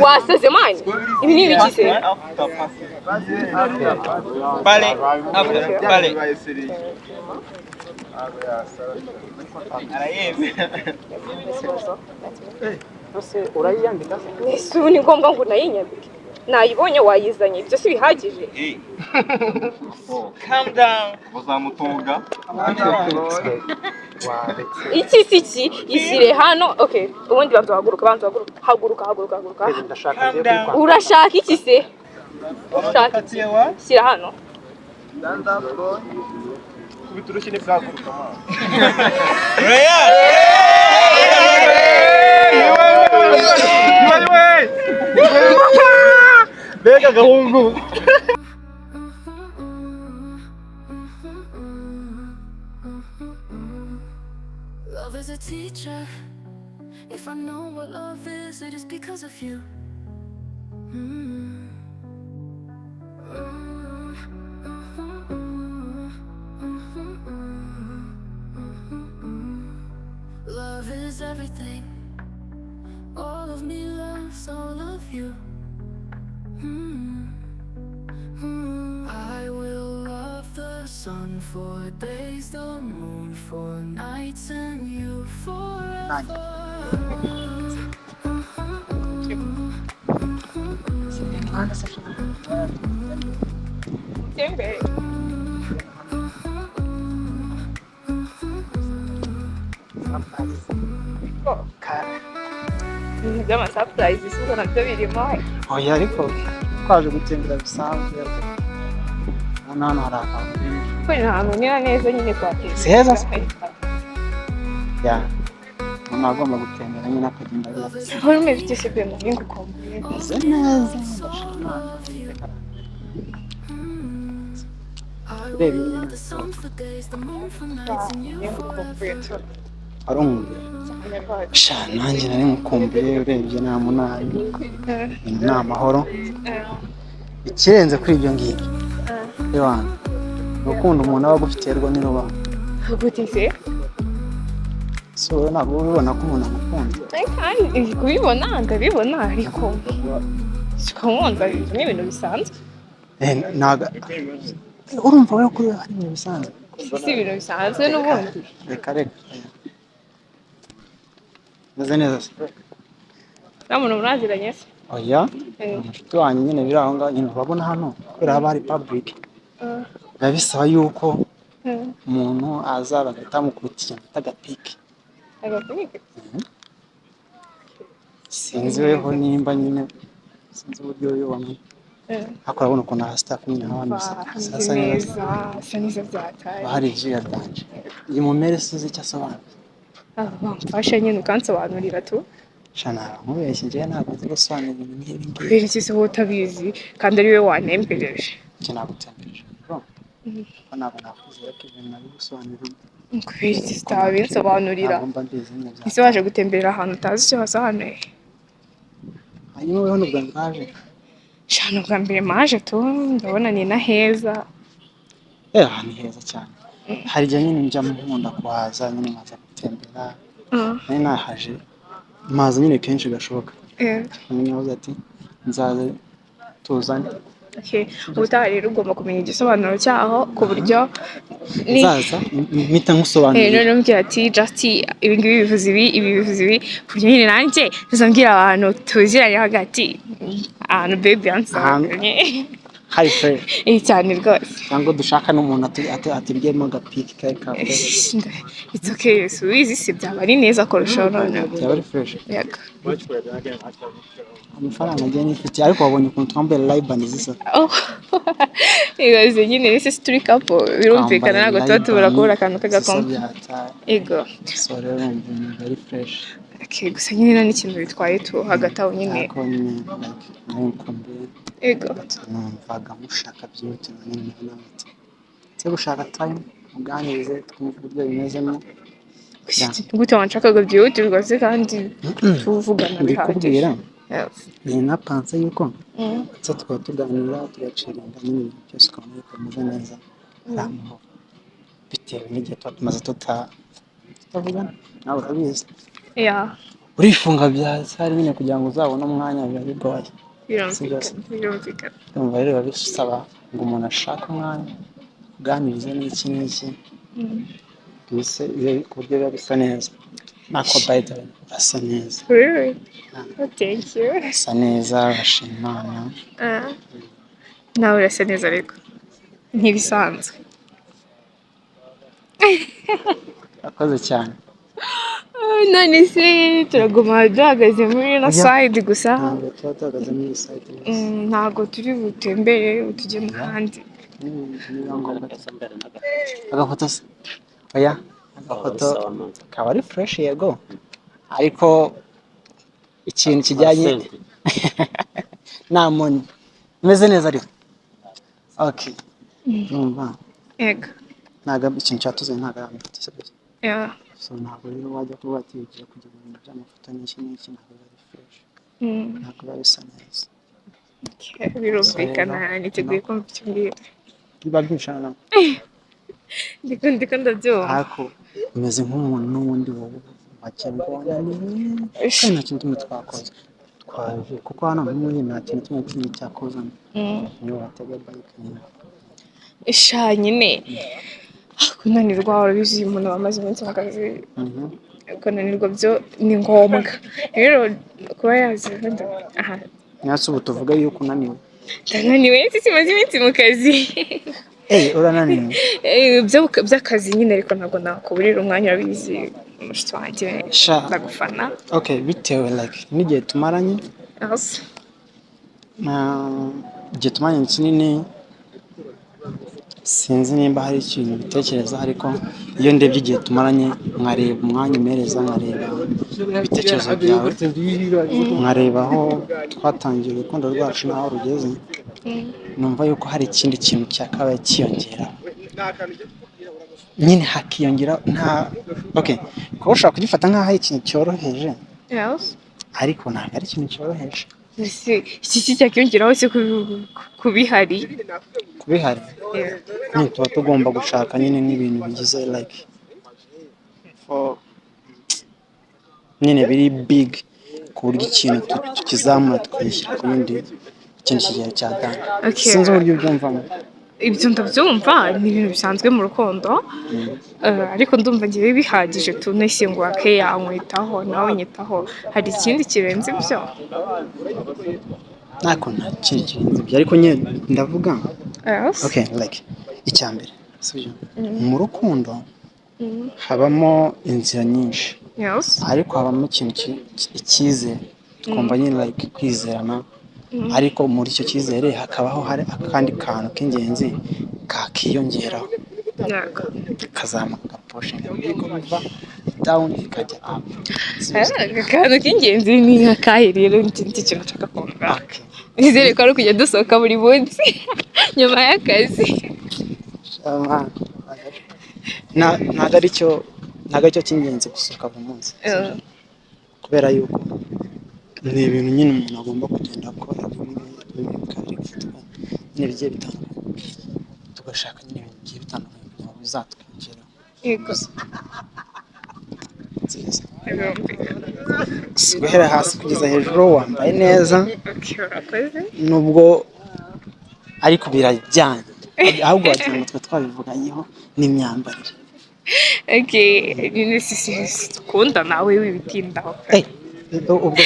wasaze mani ibi ni ibiki se Pale pale urayiyandika se ni ngombwa ngo nayinyandike nayibonye wayizanye ibyo si bihagije calm down uzamutunga iki isire hano okay ubundi bantu haguruka urashaka iki se urashaka sira hano kubiturushye ni bwaguruka Bega gahungu Love is a teacher. If I know what love is, it is because of you. Love is everything. All of me loves all of you. I will love the sun for days, the moon for nights, and you forever. Ibintu surprise siko nabyo birimo oya ariko twaje gutembera bisanzwe hano hari ahantu ko ntahantu nira neza nyine kwakira seza ya mama agomba gutembera nyine akagenda aho rumeze iki se bemo n'ingukombe neza arumva sha nanjye nari mukumbuye urebye nta munani ni amahoro ikirenze kuri ibyo ngibyo y'abantu urukundo umuntu aba agufiterwa n'urubaho gutise so ntabwo ubibona ko umuntu amukunda kandi kubibona ndabibona ariko sikamwonda ni ibintu bisanzwe ntago urumva we kuri hari ibintu bisanzwe si ibintu bisanzwe n'ubundi reka meze neza se nta muntu muraziranye se oya inshuti wanjye nyine biri aho ngaho nyine urabona hano kubera haba hari public biba bisaba yuko umuntu aza bagahita bamukubita ikintu bita agapike sinzi weho nimba nyine sinzi uburyo uyobamo ariko urabona ukuntu ahasitaka nyine abantu sasa neza byataye hari ibyuya byanje iyi mumere sizi icyo asobanura bamfasha nyine ukansobanurira tu shana nkubeshye njyewe ntabwo nzi gusobanura ibintu nk'ibi ngibi kubera iki se wowe utabizi kandi ari we wanembereje njye nagutembereje ko ntabwo nakwizera ko ibintu nari gusobanurira kubera iki utabinsobanurira ese waje gutemberera ahantu utazi icyo hasobanuye hanyuma weho n'ubwa mbere naje shana ubwa mbere maje tu ndabona ni na heza ni heza cyane hari igihe nyine njya nkunda kuhaza nyine nkaza gutembera nari nahaje maze nyine kenshi gashoboka nyine navuze ati nzaze tuzane ubutaha rero ugomba kumenya igisobanuro cyaho ku buryo nzaza mpita nkusobanurira rero mbwira ati just ibi ngibi bivuze ibi bivuze ibi ku buryo nyine nanjye ntuzambwira abantu tuziranye hagati ahantu baby yansanganye hari fresh cyane rwose cyangwa dushaka n'umuntu atiryemo agapiki kari kawe it's okay so easy si byaba ari neza kurushaho none byaba ari fresh yego amafaranga agiye nifitiye ariko wabonye ukuntu twambaye Ray-Ban zisa ibaze nyine ese turi couple birumvikana ntabwo tuba tubura kubura akantu k'agakombe yego so rero ni very fresh gusa nyine nta n'ikintu bitwaye tu hagati aho nyine ariko nyine nkumbuye yego numvaga mushaka byihutirwa nyine n'abati cyo gushaka time muganirize twumve uburyo bimezemo gute wanshakaga byihutirwa se kandi tuvugana bihagije ni na panse yuko cyo tukaba tuganira tugacirinda nyine byose ukabona yuko bimeze neza bitewe n'igihe tuba tumaze tutavugana nawe urabizi urifunga bya sari nyine kugira ngo uzabone umwanya biba bigoye. birumvikana. Ndumva rero biba bisaba ngo umuntu ashake umwanya uganirize n'iki n'iki bise ku buryo biba bisa neza. Nako by the way asa neza. Really? Oh, thank you. Asa neza bashima Imana. Nawe urasa neza ariko ntibisanzwe. Akoze cyane. None se turaguma duhagaze muri ino side gusa. Ntabwo tuba duhagaze muri side. Ntabwo turi butembere tujye mu handi. Niba ngombwa tuzambere agafoto se. Oya agafoto kaba ari fresh yego ariko ikintu kijyanye nta moni meze neza ariko okay numva Yego. ntago ikintu cyatuze ntago amafoto se. Yeah. So ntabwo rero wajya kuba atigiye kugira ibintu by'amafoto n'iki n'iki ntabwo ari fresh. Ntabwo ari bisa neza. Birumvikana niteguye kumva icyo mbwira. Biba byinshana. Ndiko ndabyumva. Ariko umeze nk'umuntu n'ubundi wowe bakembona ni nta kintu kimwe twakoze twaje kuko hano muri nta kintu kimwe kimwe cyakozana. Niyo watega bike nyine. Isha nyine kunanirwa urabizi umuntu wamaze iminsi mu kazi. Kunanirwa byo ni ngombwa. Rero kuba yazi aha. Nyatse ubu tuvuga yuko unaniwe. Ndananiwe simaze iminsi mu kazi. Urananiwe. By'akazi nyine ariko ntabwo nakuburira umwanya urabizi mushiki wanjye ndagufana. Okay bitewe like n'igihe tumaranye. Yes. Igihe tumaranye kinini sinzi nimba hari ikintu bitekereza ariko iyo ndebye igihe tumaranye nkareba umwanya umereza nkareba ibitekerezo byawe nkareba aho twatangiye urukundo rwacu n'aho rugeze numva yuko hari ikindi kintu cyakabaye kiyongera nyine hakiyongera nta okay kuko ushobora kugifata nk'aho ari ikintu cyoroheje. Yes. Ariko ntabwo ari ikintu cyoroheje. Iki cyakiyongeraho se kubihari. Tuba tugomba gushaka nyine n'ibintu bigize like for nyine biri big ku buryo ikintu tukizamura tukishyira ku bindi ikintu kigiye cyatanga. Sinzi uburyo ubyumvamo. Ibyo ndabyumva ni ibintu bisanzwe mu rukundo ariko ndumva ngiye bihagije tunese ngo ake yankwitaho nawe nyitaho hari ikindi kirenze ibyo. Nako nta kintu kirenze ibyo ariko nyine ndavuga okay like icyambere sibyo mu rukundo habamo inzira nyinshi. Yes. Ariko habamo ikintu icyizere twumva nyine like kwizerana ariko muri icyo cyizere hakabaho hari akandi kantu k'ingenzi kakiyongeraho kazamuka portion down ikajya up. Akantu k'ingenzi ni akahe rero n'ikindi kintu nshaka kumva. Nizere ko ari kujya dusohoka buri munsi nyuma y'akazi. Ntabwo ari cyo cy'ingenzi gusohoka buri munsi kubera yuko ni ibintu nyine umuntu agomba kugenda akora nyine bigiye bitandukanye tugashaka nyine ibintu bigiye bitandukanye kugira ngo bizatwongere. Yego. Guhera hasi kugeza hejuru wambaye neza nubwo ariko birajyanye ahubwo wagira ngo twe twabivuganyeho n'imyambarire. Nyine dukunda nawe wibitindaho. Ubwo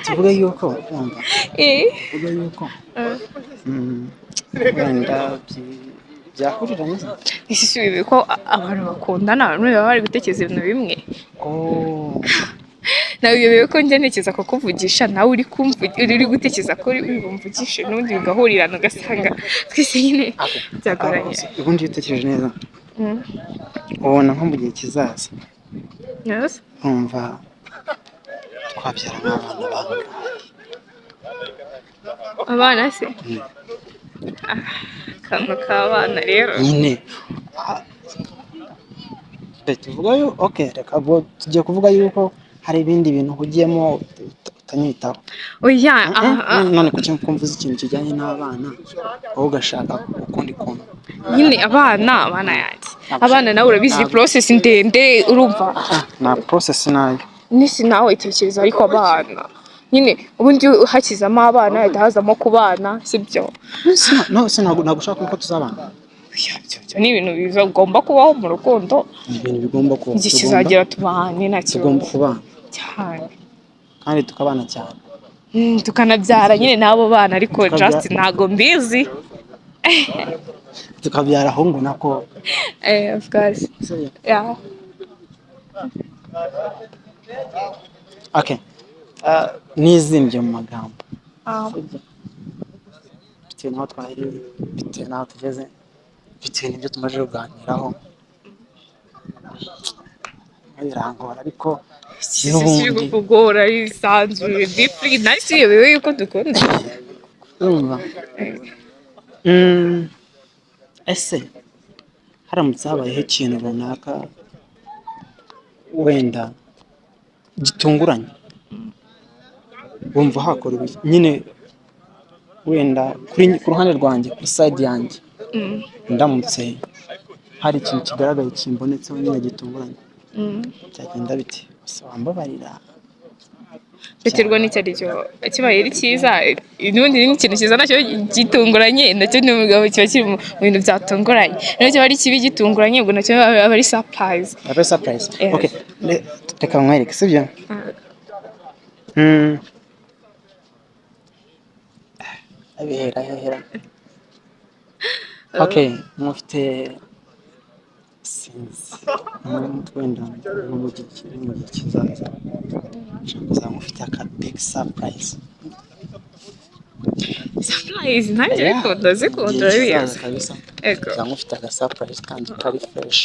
tuvuge yuko wumva tuvuge yuko wenda byahuriranye. Isi bibi ko abantu bakundana baba bari gutekereza ibintu bimwe. Nawe uyobewe ko njya ntekereza ko kuvugisha nawe uri gutekereza ko uri bumvugishe n'ubundi bigahurirana ugasanga twese nyine byagoranye. Ubundi iyo utekereje neza ubona nko mu gihe kizaza wumva twabyara nk'abana bangahe? Abana se akantu k'abana rero nyine tuvuga yo okay reka tugiye kuvuga yuko hari ibindi bintu hugiyemo utanyitaho. Oya none kuki mvuze ikintu kijyanye n'abana wowe ugashaka ukundi kuntu nyine abana yanjye abana nawe urabizi process ndende urumva na process nayo n'isi nawe itekereza ariko abana nyine ubundi hakizamo abana hahita hazamo ku bana sibyo ntabwo ushaka ko tuzabana. ibyo ni ibintu biza ugomba kubaho mu rukundo Ni ibintu bigomba kuba. igihe kizagera tubahane nta tugomba kibazo kubana cyane kandi tukabana cyane. tukanabyara nyine n'abo bana ariko Tukabyara- just ntago mbizi Tukabyara ahungu nako. of course yeah Okay. Nizimbye mu magambo. Bitewe n'aho twahereye, bitewe n'aho tugeze, bitewe n'ibyo tumaze kuganiraho. Birangora ariko n'ubundi kugora isanzuye deeply nice yewe yuko dukunda urumva. Ese haramutse habayeho ikintu runaka wenda gitunguranye wumva hakora ibiki nyine wenda ku ruhande rwanjye kuri side yanjye ndamutse hari ikintu kigaragaye kimbonetseho nyine gitunguranye byagenda bite gusa wambabarira biterwa n'icyo ari cyo kibaye ari cyiza n'ubundi n'ikintu cyiza nacyo gitunguranye nacyo n'umugabo kiba kiri mu bintu byatunguranye nacyo kiba ari kibi gitunguranye ubwo nacyo aba ari surprise Yeah. Okay reka nkwereke sibyo abihera okay mufite sinzi wenda mu gihe kizaza nshaka mufite aka big surprise nanjye zikunda biyazi ego mufite aka surprise kandi kari fresh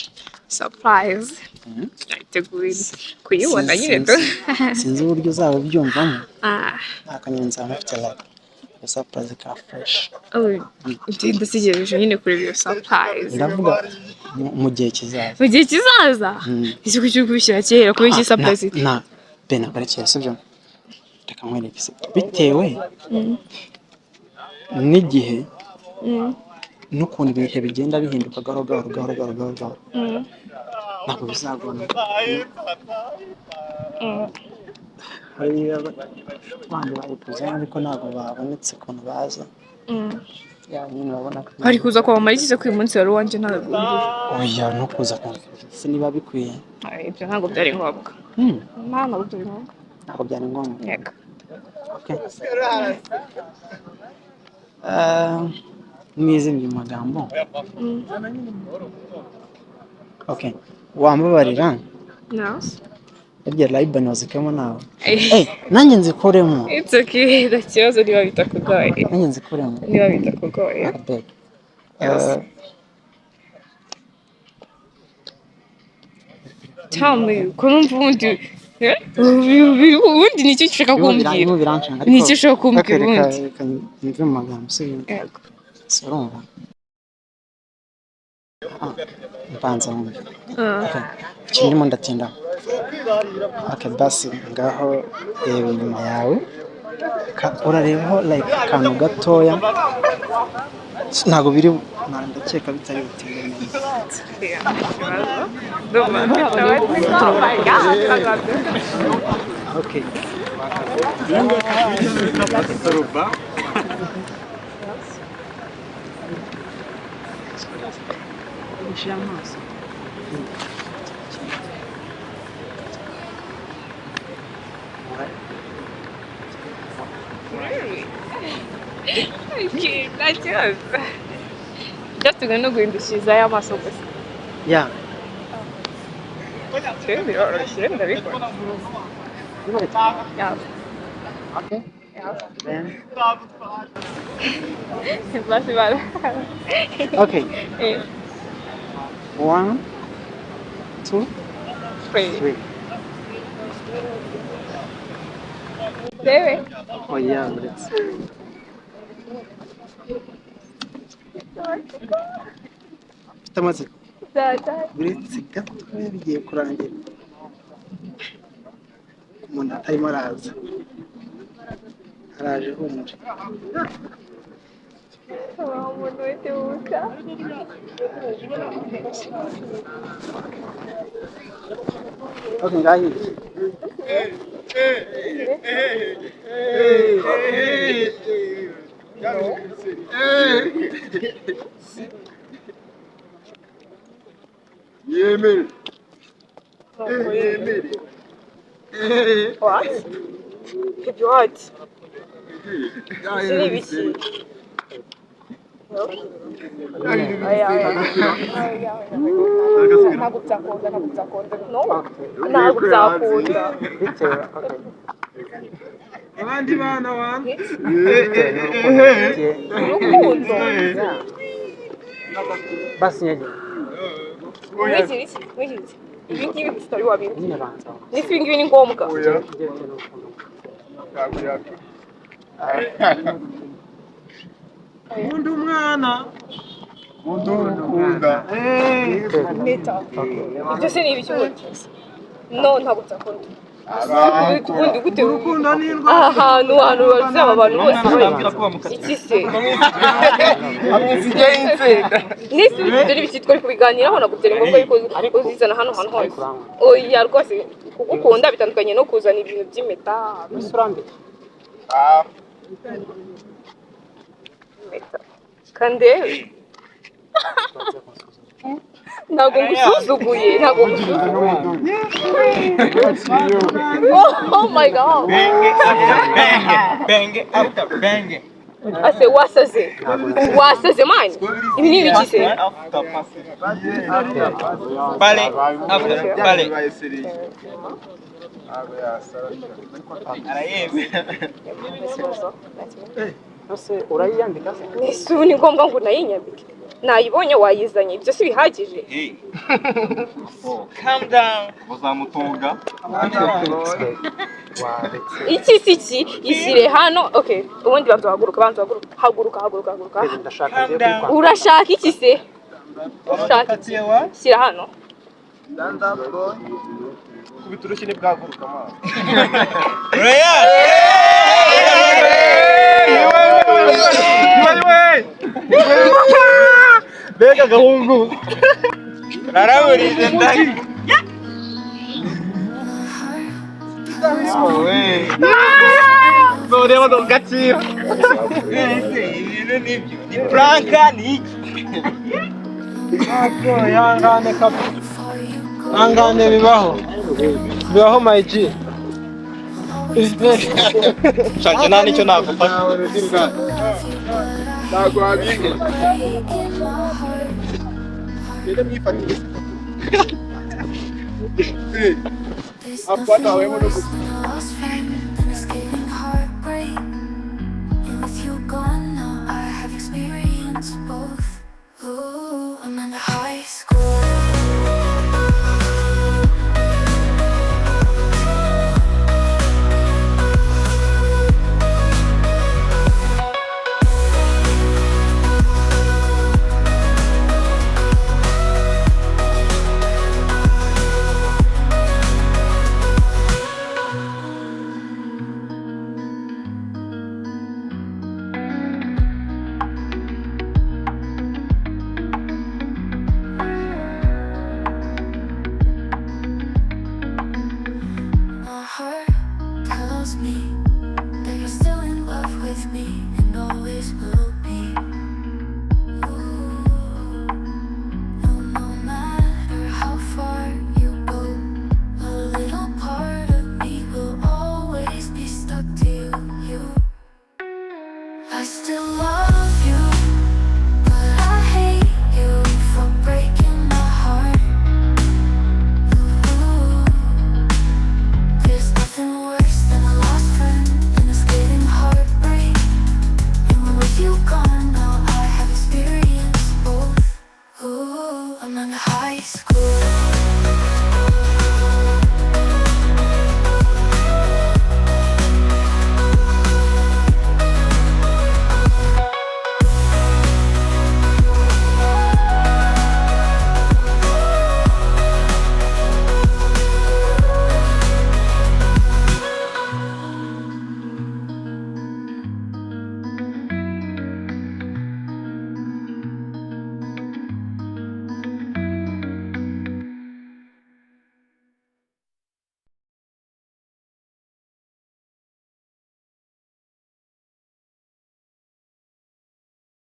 surprise niteguye kuyibona nyine do sinzi uburyo uzaba ubyumvamo akanyoni nzaba mufite like surprise ka fresh ndategereje nyine kureba iyo surprise ndavuga mu gihe kizaza ese kuki kubishyira kera kuba iki surprise na bena karekera sibyo reka nkwereke bitewe n'igihe n'ukuntu ibihe bigenda bihinduka gahoro ntabwo bizagona hari abandi bayikuze ariko ntabwo babonetse ukuntu baza nyine urabona ko hari kuza kwamamara ikize ko uyu munsi wari uwanjye ntabwo oya no kuza se niba bikwiye ibyo ntabwo byari ngombwa ntabwo byari ngombwa yego mwizimye mu magambo okay wambabarira irya Liban wazikamo nawe nanjye nzikoremo it's okay nta kibazo niba bitakugoye nanjye nzikoremo niba bitakugoye cyane ko numva ubundi ubundi nicyo ushaka kumbwira nicyo ushaka kumbwira ubundi reka mve mu magambo urumva mbanza wumva ikintu ndimo ndatinda basi ngaho reba inyuma yawe urarebaho like akantu gatoya ntabwo biri ndakeka bitari butinde neza okay amaso nta kibazo byatuwe no guhindukirizayo amaso gusa biroroshye ndabikora okay then okay 1 2 3 Debe. Oh yeah, let's. Tamaze. Uretse gato bigiye kurangira. Umuntu atarimo araza. Araje humuje. Umuntu wese wuka. Okay, ngahi. Yemere. What? Ibyo what? Siri biki? Ntabwo byakunda, ntabwo byakunda. No, ntabwo byakunda. bitewe Abandi bana wana. Urukundo. basi nyege Wiki. Ibi ngibi tutari wabimwe. nyine banza N'isi ibi ngibi ni ngombwa. Undi umwana. Undi ukunda. Meta. Ibyo se ni ibiki ubundi? No, ntabwo byakunda. Ubundi gute Urukundo ni indwara. ahantu bazaba abantu bose iki se Amwisigiye insenda. n'isi dore ibiki twari kubiganiraho ntabwo byari ngombwa yuko uzizana hano hantu hose oya rwose kugukunda bitandukanye no kuzana ibintu by'impeta urambye impeta kandi ntabwo ngusuzuguye ntabwo ngusuzuguye oh my god Benge after benge. ase wasaze mani ibi ni ibiki se Pale after pale. ese urayiyandika se n'isi ni ngombwa ngo nayinyambike nayibonye wayizanye ibyo si bihagije Calm down. Uzamutunga. iki si iki ishyire hano okay ubundi banza haguruka ndashaka ngiye kwikwa urashaka iki se urashaka iki shyira hano Kubita urushyi ntibwaguruka amazi. Mbega agahungu. Naraburize ndari. Zoreba ndo gaciro. Ibintu nibyo. Ni pranka ni iki? yangane kabisa angane bibaho my G Shanje nta nicyo nagufasha. Ntabwo wabimwe. Rero myifatire. Apana wewe no I'm in high school. I still love